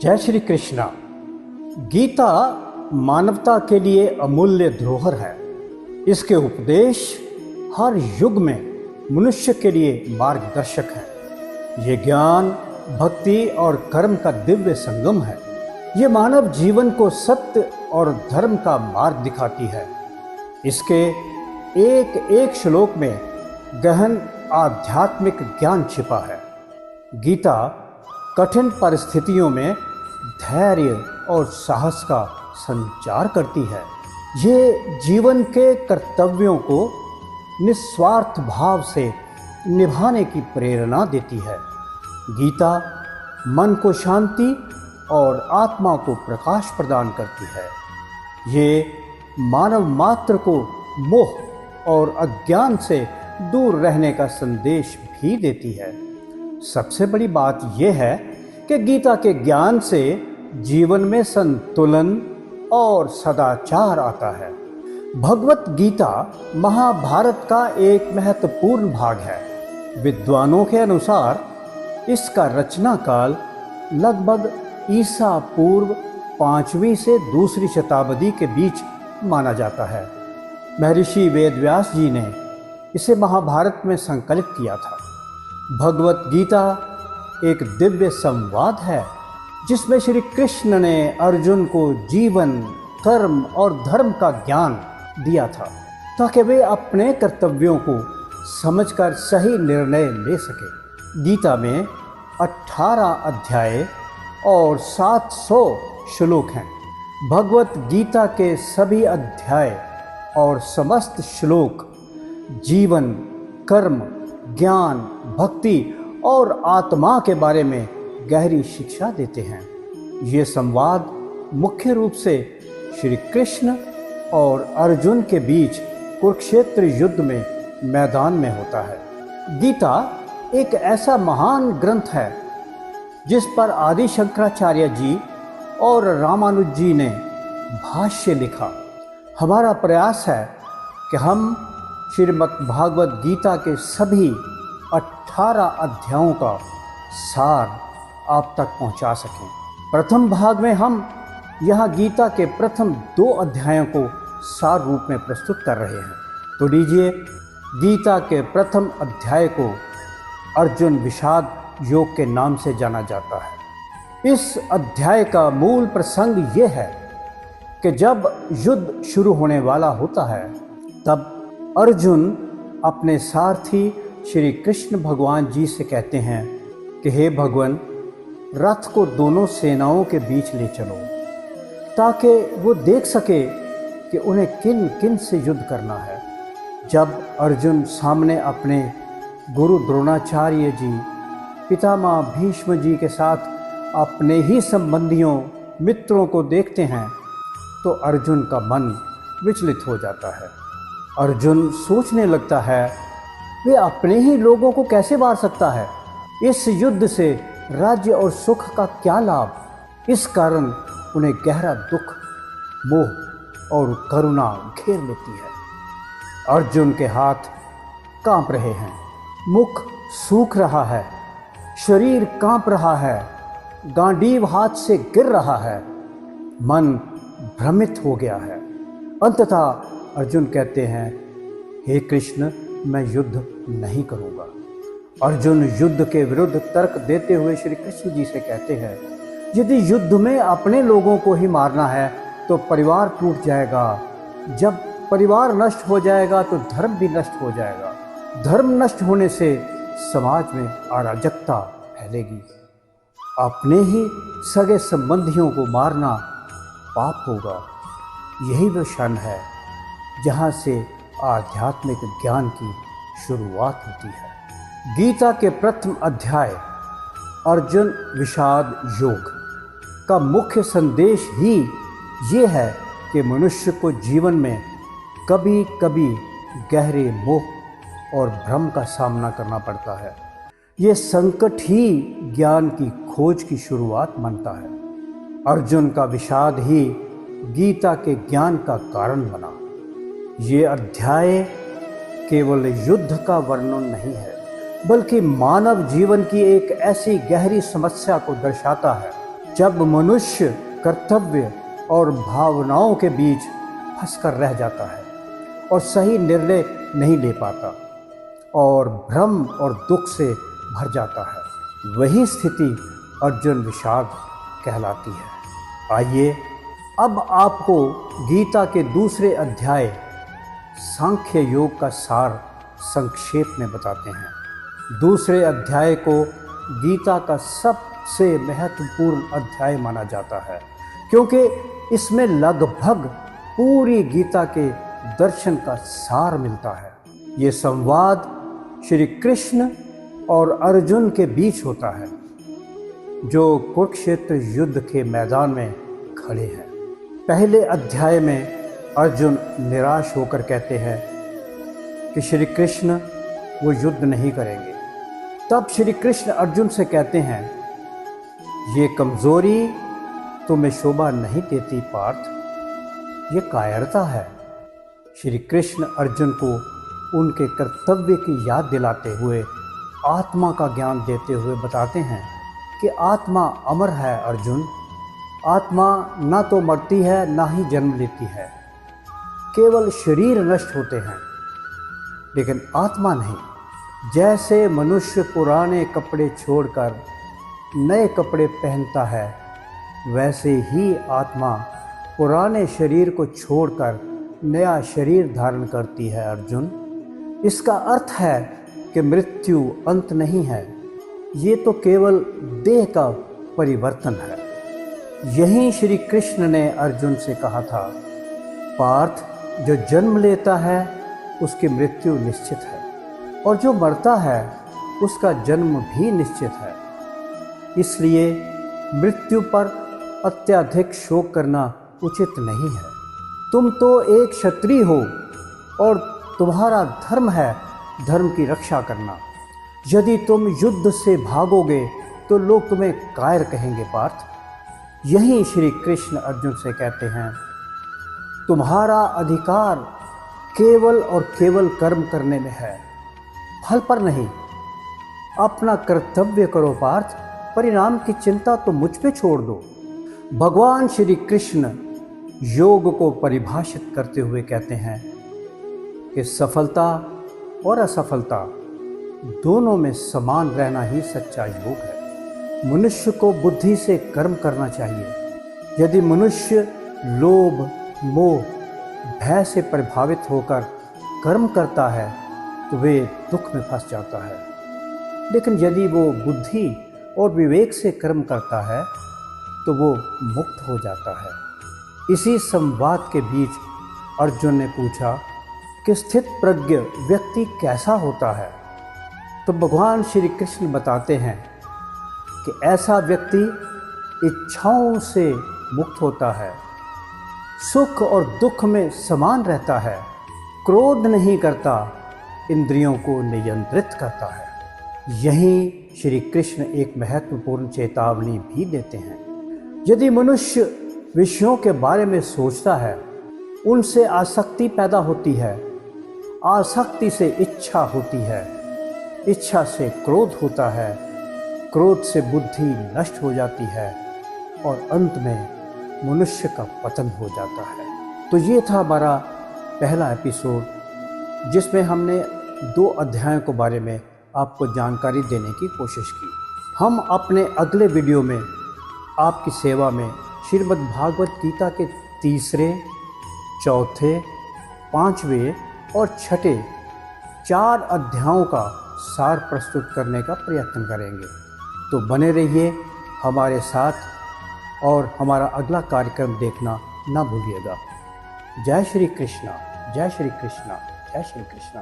जय श्री कृष्णा। गीता मानवता के लिए अमूल्य धरोहर है। इसके उपदेश हर युग में मनुष्य के लिए मार्गदर्शक है। ये ज्ञान, भक्ति और कर्म का दिव्य संगम है। ये मानव जीवन को सत्य और धर्म का मार्ग दिखाती है। इसके एक एक श्लोक में गहन आध्यात्मिक ज्ञान छिपा है। गीता कठिन परिस्थितियों में धैर्य और साहस का संचार करती है। ये जीवन के कर्तव्यों को निस्वार्थ भाव से निभाने की प्रेरणा देती है। गीता मन को शांति और आत्मा को प्रकाश प्रदान करती है। ये मानव मात्र को मोह और अज्ञान से दूर रहने का संदेश भी देती है। सबसे बड़ी बात यह है कि गीता के ज्ञान से जीवन में संतुलन और सदाचार आता है। भगवत गीता महाभारत का एक महत्वपूर्ण भाग है। विद्वानों के अनुसार इसका रचना काल लगभग ईसा पूर्व 5वीं से 2री शताब्दी के बीच माना जाता है। महर्षि वेदव्यास जी ने इसे महाभारत में संकलित किया था। भगवत गीता एक दिव्य संवाद है जिसमें श्री कृष्ण ने अर्जुन को जीवन, कर्म और धर्म का ज्ञान दिया था ताकि वे अपने कर्तव्यों को समझकर सही निर्णय ले सके। गीता में 18 अध्याय और 700 श्लोक हैं। भगवत गीता के सभी अध्याय और समस्त श्लोक जीवन, कर्म, ज्ञान, भक्ति और आत्मा के बारे में गहरी शिक्षा देते हैं। ये संवाद मुख्य रूप से श्री कृष्ण और अर्जुन के बीच कुरुक्षेत्र युद्ध में मैदान में होता है। गीता एक ऐसा महान ग्रंथ है जिस पर आदि शंकराचार्य जी और रामानुज जी ने भाष्य लिखा। हमारा प्रयास है कि हम श्रीमद् भागवत गीता के सभी 18 अध्यायों का सार आप तक पहुंचा सकें। प्रथम भाग में हम यहाँ गीता के प्रथम 2 अध्यायों को सार रूप में प्रस्तुत कर रहे हैं। तो लीजिए, गीता के प्रथम अध्याय को अर्जुन विषाद योग के नाम से जाना जाता है। इस अध्याय का मूल प्रसंग ये है कि जब युद्ध शुरू होने वाला होता है तब अर्जुन अपने सारथी श्री कृष्ण भगवान जी से कहते हैं कि हे भगवान, रथ को दोनों सेनाओं के बीच ले चलो ताकि वो देख सके कि उन्हें किन किन से युद्ध करना है। जब अर्जुन सामने अपने गुरु द्रोणाचार्य जी, पितामह भीष्म जी के साथ अपने ही संबंधियों, मित्रों को देखते हैं तो अर्जुन का मन विचलित हो जाता है। अर्जुन सोचने लगता है, वे अपने ही लोगों को कैसे मार सकता है? इस युद्ध से राज्य और सुख का क्या लाभ? इस कारण उन्हें गहरा दुख, मोह और करुणा घेर लेती है। अर्जुन के हाथ कांप रहे हैं, मुख सूख रहा है, शरीर कांप रहा है, गांडीव हाथ से गिर रहा है, मन भ्रमित हो गया है। अंततः अर्जुन कहते हैं, हे कृष्ण, मैं युद्ध नहीं करूँगा। अर्जुन युद्ध के विरुद्ध तर्क देते हुए श्री कृष्ण जी से कहते हैं, यदि युद्ध में अपने लोगों को ही मारना है तो परिवार टूट जाएगा। जब परिवार नष्ट हो जाएगा तो धर्म भी नष्ट हो जाएगा। धर्म नष्ट होने से समाज में अराजकता फैलेगी। अपने ही सगे संबंधियों को मारना पाप होगा। यही वो क्षण है जहाँ से आध्यात्मिक ज्ञान की शुरुआत होती है। गीता के प्रथम अध्याय अर्जुन विषाद योग का मुख्य संदेश ही ये है कि मनुष्य को जीवन में कभी कभी गहरे मोह और भ्रम का सामना करना पड़ता है। ये संकट ही ज्ञान की खोज की शुरुआत बनता है। अर्जुन का विषाद ही गीता के ज्ञान का कारण बना। ये अध्याय केवल युद्ध का वर्णन नहीं है, बल्कि मानव जीवन की एक ऐसी गहरी समस्या को दर्शाता है जब मनुष्य कर्तव्य और भावनाओं के बीच फंसकर रह जाता है और सही निर्णय नहीं ले पाता और भ्रम और दुख से भर जाता है, वही स्थिति अर्जुन विषाद कहलाती है। आइए अब आपको गीता के दूसरे अध्याय सांख्य योग का सार संक्षेप में बताते हैं। दूसरे अध्याय को गीता का सबसे महत्वपूर्ण अध्याय माना जाता है, क्योंकि इसमें लगभग पूरी गीता के दर्शन का सार मिलता है। ये संवाद श्री कृष्ण और अर्जुन के बीच होता है, जो कुरुक्षेत्र युद्ध के मैदान में खड़े हैं। पहले अध्याय में अर्जुन निराश होकर कहते हैं कि श्री कृष्ण वो युद्ध नहीं करेंगे। तब श्री कृष्ण अर्जुन से कहते हैं, ये कमज़ोरी तुम्हें शोभा नहीं देती पार्थ, ये कायरता है। श्री कृष्ण अर्जुन को उनके कर्तव्य की याद दिलाते हुए आत्मा का ज्ञान देते हुए बताते हैं कि आत्मा अमर है अर्जुन। आत्मा ना तो मरती है ना ही जन्म लेती है, केवल शरीर नष्ट होते हैं, लेकिन आत्मा नहीं। जैसे मनुष्य पुराने कपड़े छोड़कर नए कपड़े पहनता है, वैसे ही आत्मा पुराने शरीर को छोड़कर नया शरीर धारण करती है अर्जुन। इसका अर्थ है कि मृत्यु अंत नहीं है, ये तो केवल देह का परिवर्तन है। यही श्री कृष्ण ने अर्जुन से कहा था, पार्थ, जो जन्म लेता है उसकी मृत्यु निश्चित है, और जो मरता है उसका जन्म भी निश्चित है। इसलिए मृत्यु पर अत्यधिक शोक करना उचित नहीं है। तुम तो एक क्षत्रिय हो और तुम्हारा धर्म है धर्म की रक्षा करना। यदि तुम युद्ध से भागोगे तो लोग तुम्हें कायर कहेंगे पार्थ। यही श्री कृष्ण अर्जुन से कहते हैं, तुम्हारा अधिकार केवल और केवल कर्म करने में है, फल पर नहीं। अपना कर्तव्य करो पार्थ, परिणाम की चिंता तो मुझ पे छोड़ दो। भगवान श्री कृष्ण योग को परिभाषित करते हुए कहते हैं कि सफलता और असफलता दोनों में समान रहना ही सच्चा योग है। मनुष्य को बुद्धि से कर्म करना चाहिए। यदि मनुष्य लोभ, मोह, भय से प्रभावित होकर कर्म करता है तो वे दुख में फंस जाता है, लेकिन यदि वो बुद्धि और विवेक से कर्म करता है तो वो मुक्त हो जाता है। इसी संवाद के बीच अर्जुन ने पूछा कि स्थित प्रज्ञ व्यक्ति कैसा होता है? तो भगवान श्री कृष्ण बताते हैं कि ऐसा व्यक्ति इच्छाओं से मुक्त होता है, सुख और दुख में समान रहता है, क्रोध नहीं करता, इंद्रियों को नियंत्रित करता है। यहीं श्री कृष्ण एक महत्वपूर्ण चेतावनी भी देते हैं। यदि मनुष्य विषयों के बारे में सोचता है, उनसे आसक्ति पैदा होती है, आसक्ति से इच्छा होती है, इच्छा से क्रोध होता है, क्रोध से बुद्धि नष्ट हो जाती है और अंत में मनुष्य का पतन हो जाता है। तो ये था हमारा पहला एपिसोड, जिसमें हमने 2 अध्यायों के बारे में आपको जानकारी देने की कोशिश की। हम अपने अगले वीडियो में आपकी सेवा में श्रीमद् भागवत गीता के 3, 4, 5वें और 6 4 अध्यायों का सार प्रस्तुत करने का प्रयत्न करेंगे। तो बने रहिए हमारे साथ और हमारा अगला कार्यक्रम देखना ना भूलिएगा। जय श्री कृष्णा, जय श्री कृष्णा, जय श्री कृष्णा।